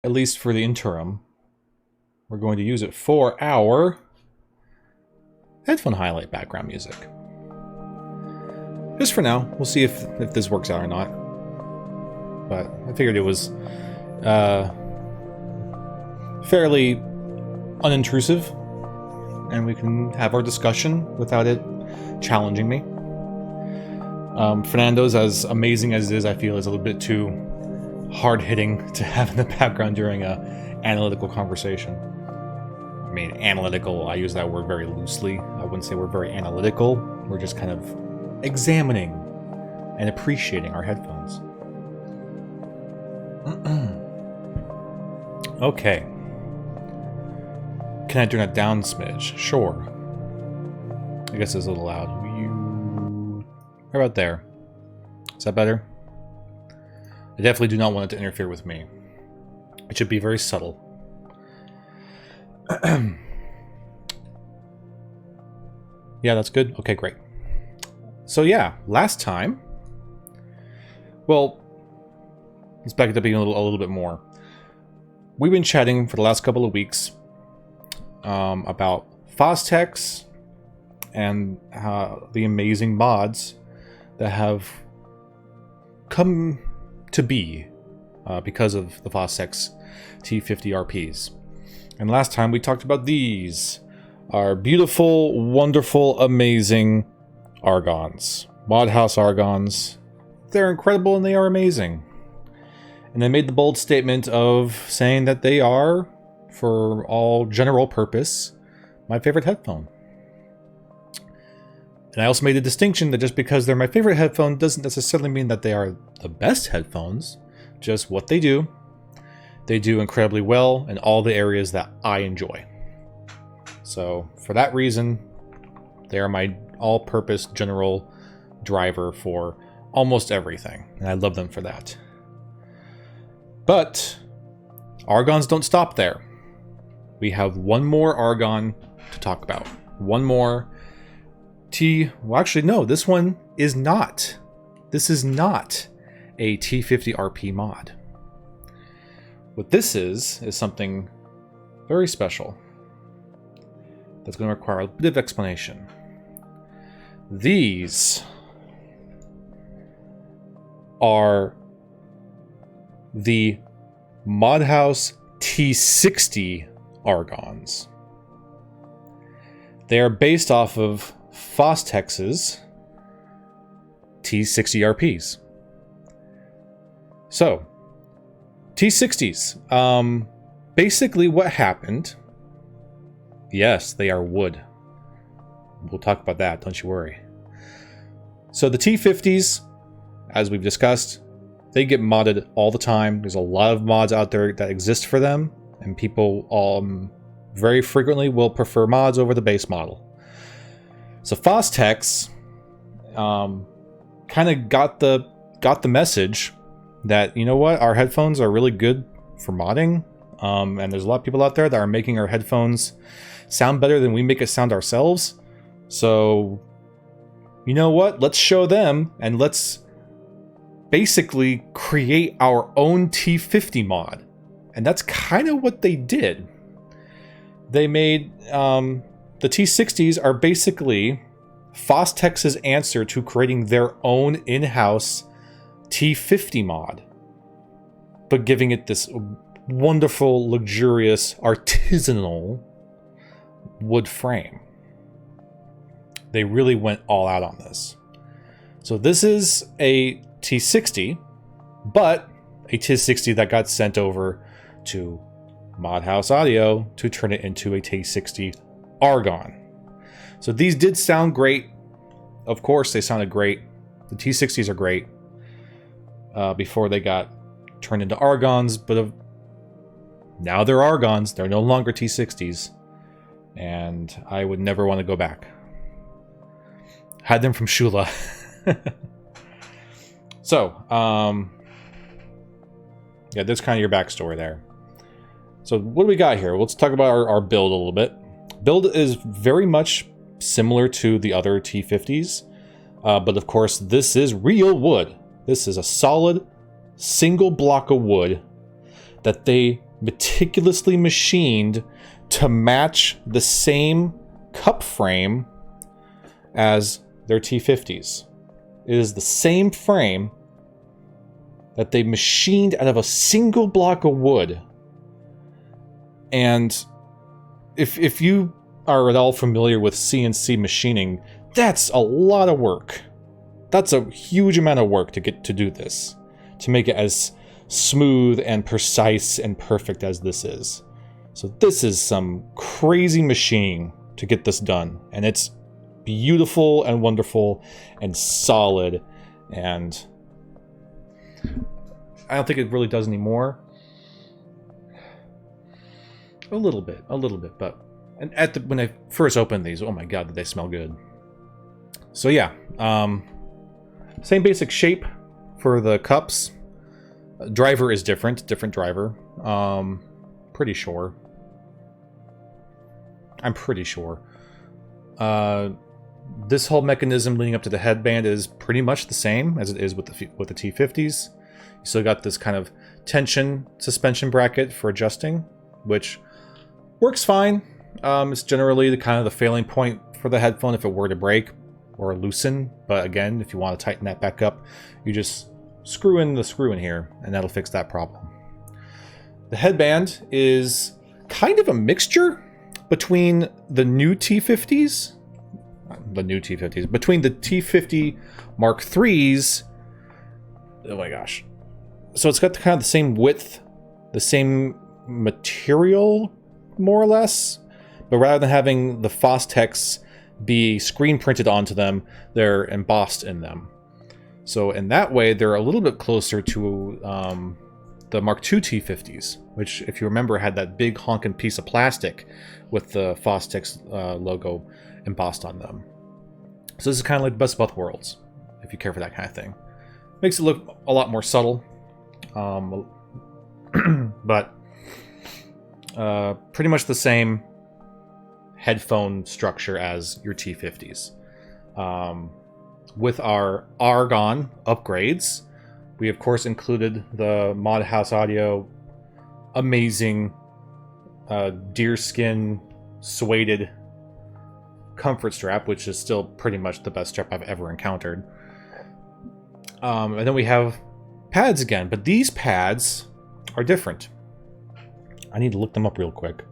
at least for the interim, we're going to use it for our headphone highlight background music. Just for now. We'll see if this works out or not. But I figured it was fairly unintrusive, and we can have our discussion without it challenging me. Fernando's, as amazing as it is, I feel is a little bit too hard-hitting to have in the background during a analytical conversation. I mean, analytical, I use that word very loosely. I wouldn't say we're very analytical. We're just kind of examining and appreciating our headphones. Okay. Can I turn it down a smidge? Sure. I guess it's a little loud. How about there? Is that better? I definitely do not want it to interfere with me. It should be very subtle. Yeah, that's good. Okay, great. So yeah, last time... Well, let's back it up a little bit more. We've been chatting for the last couple of weeks about Fostex and the amazing mods that have come to be because of the Fostex T60RPs. And last time we talked about these, our beautiful, wonderful, amazing Argons. Modhouse Argons. They're incredible and they are amazing. And they made the bold statement of saying that they are, for all general purpose, my favorite headphone. And I also made the distinction that just because they're my favorite headphone doesn't necessarily mean that they are the best headphones. Just what they do incredibly well in all the areas that I enjoy. So for that reason, they are my all-purpose general driver for almost everything. And I love them for that. But Argons don't stop there. We have one more Argon to talk about. One more well, actually, no, this one is not. This is not a T60RP mod. What this is something very special that's going to require a bit of explanation. These are the Modhouse T60 Argons. They are based off of Fostex's T60RPs. So, T60s. Basically what happened... Yes, they are wood. We'll talk about that, don't you worry. So the T50s, as we've discussed, they get modded all the time. There's a lot of mods out there that exist for them, and people very frequently will prefer mods over the base model. So Fostex kind of got the message that, you know what, our headphones are really good for modding, and there's a lot of people out there that are making our headphones sound better than we make it sound ourselves. So, you know what, let's show them, and let's basically create our own T50 mod. And that's kind of what they did. They made the T60s are basically Fostex's answer to creating their own in-house T50 mod, but giving it this wonderful, luxurious, artisanal wood frame. They really went all out on this. So this is a T60, but a T60 that got sent over to Modhouse Audio to turn it into a T60 Argon. So these did sound great. Of course, they sounded great. The T60s are great before they got turned into Argons, but now they're Argons. They're no longer T60s, and I would never want to go back. Had them from Shula. So, yeah, that's kind of your backstory there. So what do we got here? Let's talk about our build a little bit. Build is very much similar to the other T50s, but of course this is real wood. This is a solid single block of wood that they meticulously machined to match the same cup frame as their T50s. It is the same frame that they machined out of a single block of wood. And if you are at all familiar with CNC machining, that's a lot of work. That's a huge amount of work to get to do this, to make it as smooth and precise and perfect as this is. So this is some crazy machining to get this done, and it's beautiful and wonderful and solid, and I don't think it really does anymore. A little bit, but when I first opened these, oh my god, did they smell good. So yeah, same basic shape for the cups. Driver is different driver. Pretty sure. I'm pretty sure. This whole mechanism leading up to the headband is pretty much the same as it is with the T50s. You still got this kind of tension suspension bracket for adjusting, which works fine. It's generally the failing point for the headphone if it were to break or loosen. But again, if you want to tighten that back up, you just screw in the screw in here, and that'll fix that problem. The headband is kind of a mixture between the new T50s, between the T50 Mark IIIs. Oh my gosh. So it's got kind of the same width, the same material, more or less, but rather than having the Fostex be screen printed onto them, they're embossed in them. So in that way, they're a little bit closer to the Mark II T50s, which, if you remember, had that big honking piece of plastic with the Fostex logo embossed on them. So this is kind of like the best of both worlds, if you care for that kind of thing. Makes it look a lot more subtle, but pretty much the same headphone structure as your T50s. With our Argon upgrades, we of course included the Modhouse Audio amazing deerskin suede comfort strap, which is still pretty much the best strap I've ever encountered. And then we have pads again, but these pads are different. I need to look them up real quick.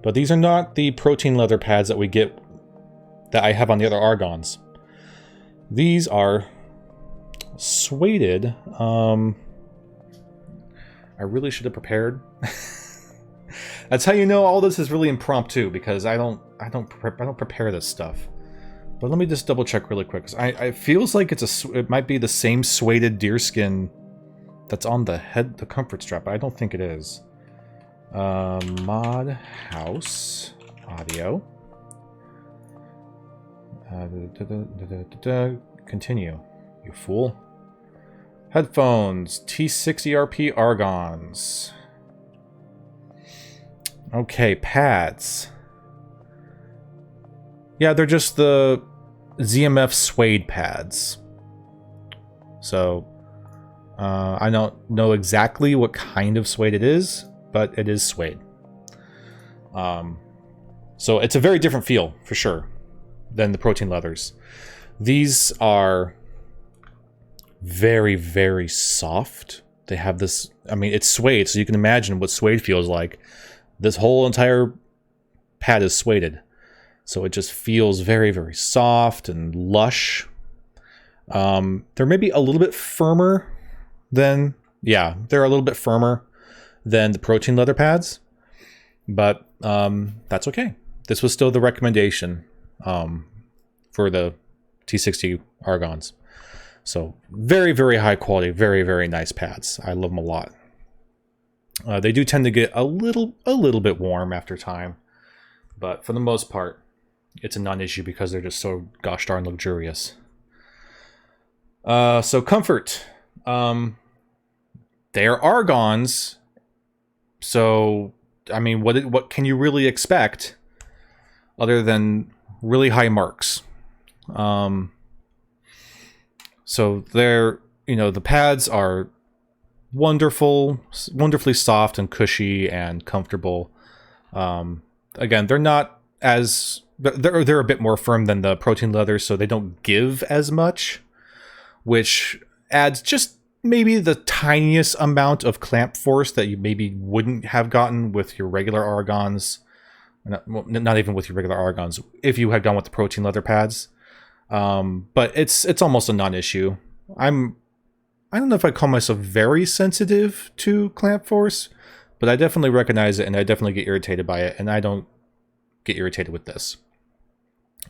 But these are not the protein leather pads that we get, that I have on the other Argons. These are suede. I really should have prepared. That's how you know all this is really impromptu, because I don't prepare this stuff. But let me just double check really quick, because it feels like it might be the same suede deerskin that's on the comfort strap, but I don't think it is. Modhouse Audio. Continue, you fool. Headphones, T60RP Argons. Okay, pads. Yeah, they're just the ZMF suede pads. So, I don't know exactly what kind of suede it is, but it is suede. So it's a very different feel, for sure, than the protein leathers. These are very, very soft. They have this, I mean, it's suede, so you can imagine what suede feels like. This whole entire pad is sueded. So it just feels very, very soft and lush. They're maybe a little bit firmer than, they're a little bit firmer than the protein leather pads. But that's okay. This was still the recommendation for the T60 Argons. So very, very high quality, very, very nice pads. I love them a lot. They do tend to get a little bit warm after time, but for the most part, it's a non-issue because they're just so gosh darn luxurious. So comfort. They're Argons, so I mean, what can you really expect other than really high marks? So they're, the pads are wonderfully soft and cushy and comfortable. Again, they're not as they're a bit more firm than the protein leather, so they don't give as much, which adds just maybe the tiniest amount of clamp force that you maybe wouldn't have gotten with your regular Argons. Not even with your regular Argons, if you had gone with the protein leather pads. But it's almost a non-issue. I don't know if I call myself very sensitive to clamp force, but I definitely recognize it, and I definitely get irritated by it, and I don't get irritated with this.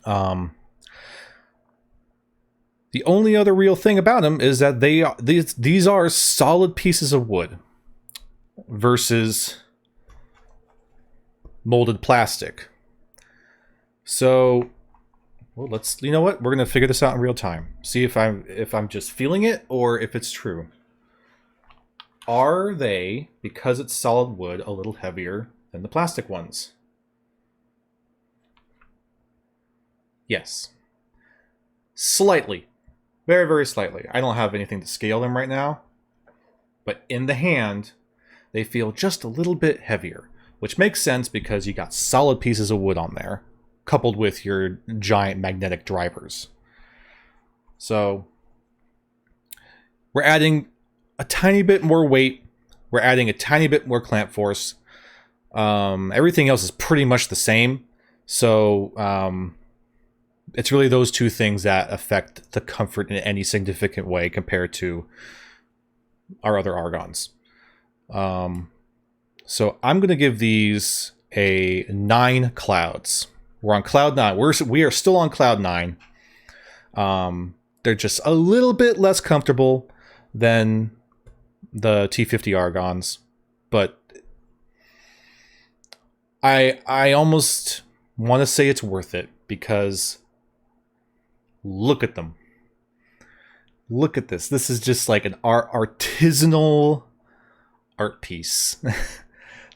The only other real thing about them is that these are solid pieces of wood versus molded plastic. So, well, you know what? We're gonna figure this out in real time. See if I'm just feeling it or if it's true. Are they, because it's solid wood, a little heavier than the plastic ones? Yes. Slightly. Very, very slightly. I don't have anything to scale them right now. But in the hand, they feel just a little bit heavier. Which makes sense because you got solid pieces of wood on there, coupled with your giant magnetic drivers. So, we're adding a tiny bit more weight. We're adding a tiny bit more clamp force. Everything else is pretty much the same. So, it's really those two things that affect the comfort in any significant way compared to our other Argons. So I'm going to give these a 9 clouds. We're on cloud 9. We are still on cloud 9. They're just a little bit less comfortable than the T50 Argons, but I almost want to say it's worth it because look at them. Look at this. This is just like an artisanal art piece.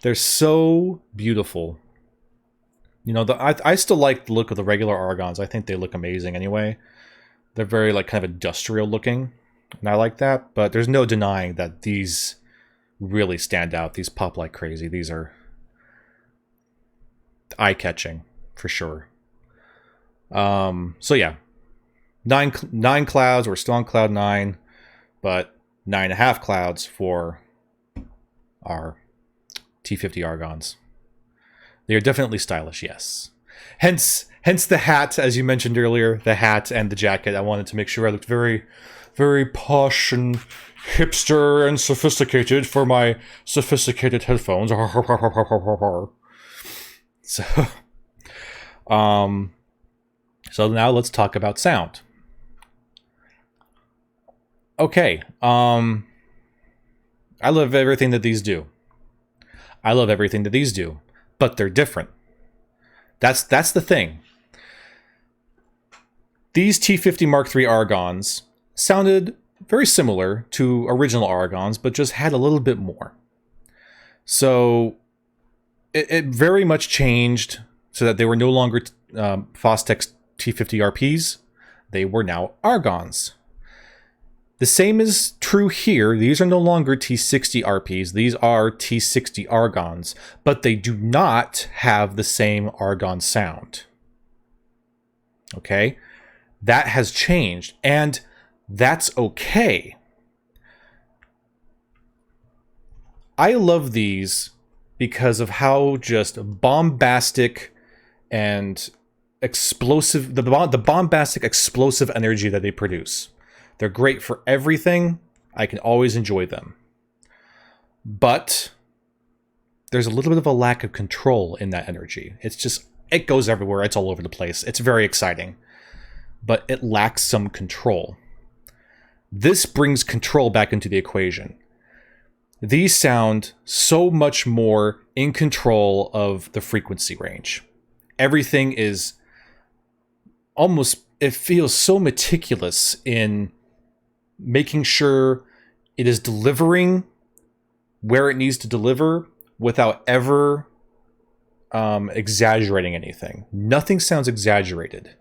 They're so beautiful. You know, I still like the look of the regular Argons. I think they look amazing anyway. They're very like kind of industrial looking, and I like that. But there's no denying that these really stand out. These pop like crazy. These are eye-catching for sure. So yeah, nine clouds. We're still on cloud 9, but 9.5 clouds for our T50 Argons. They are definitely stylish, yes. Hence the hat, as you mentioned earlier, the hat and the jacket. I wanted to make sure I looked very, very posh and hipster and sophisticated for my sophisticated headphones. So now let's talk about sound. Okay, I love everything that these do. But they're different. That's the thing. These T50 Mark III Argons sounded very similar to original Argons, but just had a little bit more. So it very much changed so that they were no longer Fostex T50RPs. They were now Argons. The same is true here. These are no longer T60RPs. These are T60 Argons, but they do not have the same Argon sound. Okay? That has changed, and that's okay. I love these because of how just bombastic and explosive, the bombastic explosive energy that they produce. They're great for everything. I can always enjoy them. But there's a little bit of a lack of control in that energy. It's just, it goes everywhere. It's all over the place. It's very exciting. But it lacks some control. This brings control back into the equation. These sound so much more in control of the frequency range. Everything is almost, it feels so meticulous in making sure it is delivering where it needs to deliver without ever exaggerating anything. Nothing sounds exaggerated.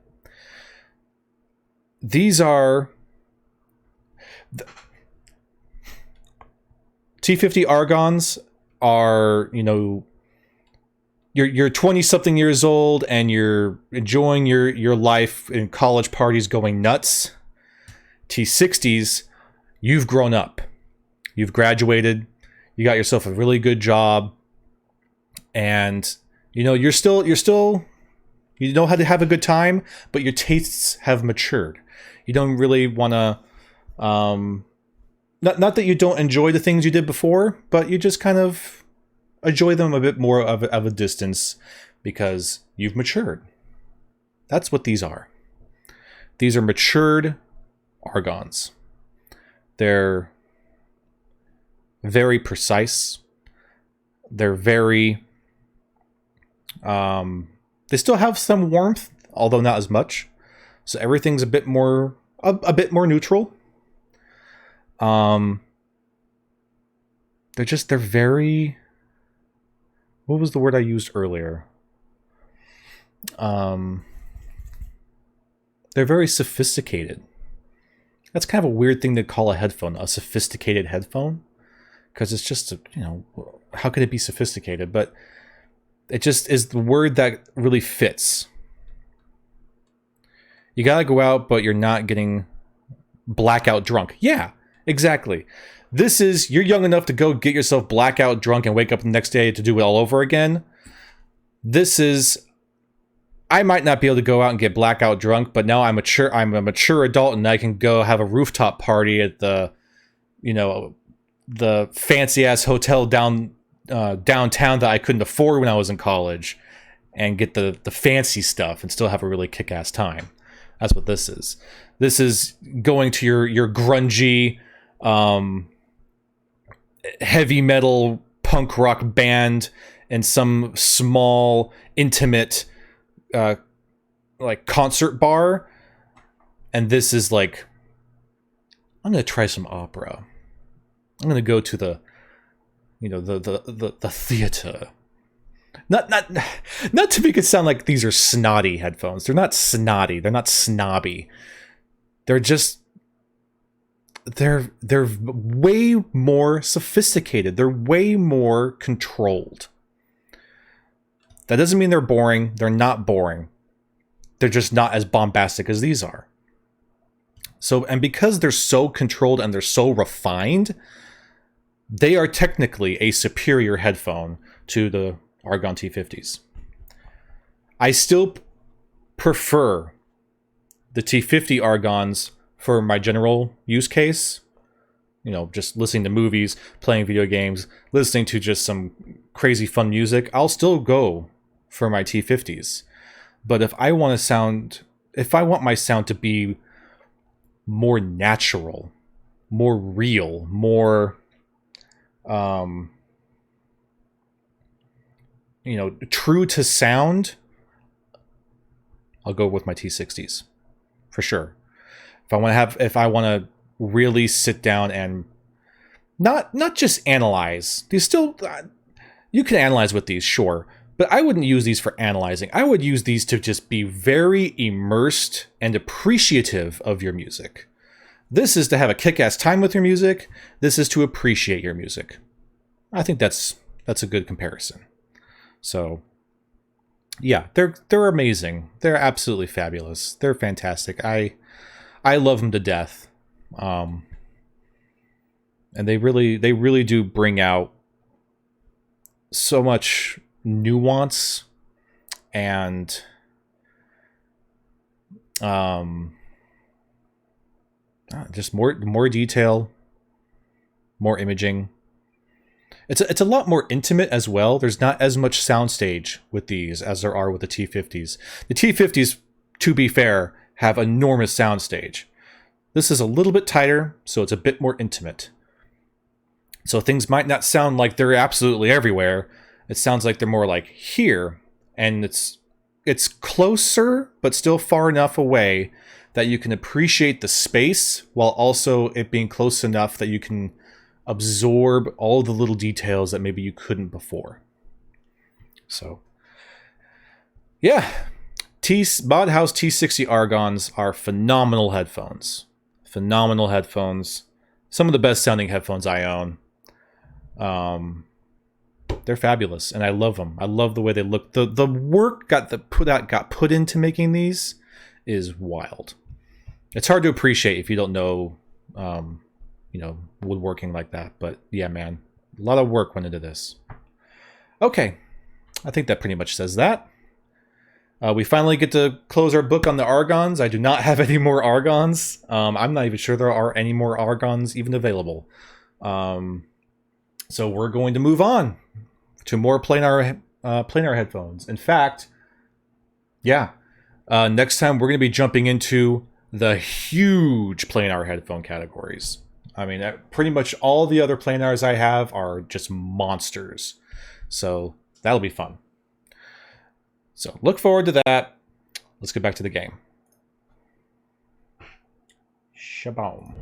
These are... T50 Argons are, you know, you're 20 something years old and you're enjoying your life in college parties going nuts. T60s, you've grown up. You've graduated. You got yourself a really good job. And you know, you know how to have a good time, but your tastes have matured. You don't really want to not that you don't enjoy the things you did before, but you just kind of enjoy them a bit more of a distance because you've matured. That's what these are. These are matured Argons. They're very precise. They're very... they still have some warmth, although not as much. So everything's a bit more neutral. They're very... What was the word I used earlier? They're very sophisticated. That's kind of a weird thing to call a headphone, a sophisticated headphone. Because it's just, you know, how could it be sophisticated? But it just is the word that really fits. You gotta go out, but you're not getting blackout drunk. Yeah, exactly. This is, you're young enough to go get yourself blackout drunk and wake up the next day to do it all over again. This is, I might not be able to go out and get blackout drunk, but now I'm a mature adult and I can go have a rooftop party at the, you know, the fancy ass hotel downtown that I couldn't afford when I was in college and get the fancy stuff and still have a really kick-ass time. That's what this is. This is going to your grungy, heavy metal punk rock band in some small, intimate, like concert bar. And this is like, I'm going to try some opera. I'm going to go to the, you know, the theater. Not to make it sound like these are snotty headphones. They're not snotty. They're not snobby. They're just, they're way more sophisticated. They're way more controlled. That doesn't mean they're boring. They're not boring. They're just not as bombastic as these are. So, and because they're so controlled and they're so refined, they are technically a superior headphone to the Argon T50s. I still prefer the T50 Argons for my general use case. You know, just listening to movies, playing video games, listening to just some crazy fun music. I'll still go for my T50s. But if I want my sound to be more natural, more real, more you know, true to sound, I'll go with my T60s for sure. If I want to really sit down and not just analyze. These still, you can analyze with these, sure, but I wouldn't use these for analyzing. I would use these to just be very immersed and appreciative of your music. This is to have a kick-ass time with your music. This is to appreciate your music. I think that's a good comparison. So, yeah, they're amazing. They're absolutely fabulous. They're fantastic. I love them to death. And they really do bring out so much nuance and just more detail, more imaging. It's a lot more intimate as well. There's not as much soundstage with these as there are with the T50s. The T50s, to be fair, have enormous soundstage. This is a little bit tighter, so it's a bit more intimate. So things might not sound like they're absolutely everywhere. It sounds like they're more like here, and it's closer, but still far enough away that you can appreciate the space while also it being close enough that you can absorb all the little details that maybe you couldn't before. So, yeah, Modhouse T60 Argons are phenomenal headphones. Phenomenal headphones. Some of the best sounding headphones I own. They're fabulous, and I love them. I love the way they look. The work got put into making these is wild. It's hard to appreciate if you don't know, you know, woodworking like that. But yeah, man, a lot of work went into this. Okay, I think that pretty much says that. We finally get to close our book on the Argons. I do not have any more Argons. I'm not even sure there are any more Argons even available. So we're going to move on to more planar headphones. In fact, yeah, next time we're going to be jumping into the huge planar headphone categories. I mean, pretty much all the other planars I have are just monsters. So that'll be fun. So look forward to that. Let's get back to the game. Shaboom.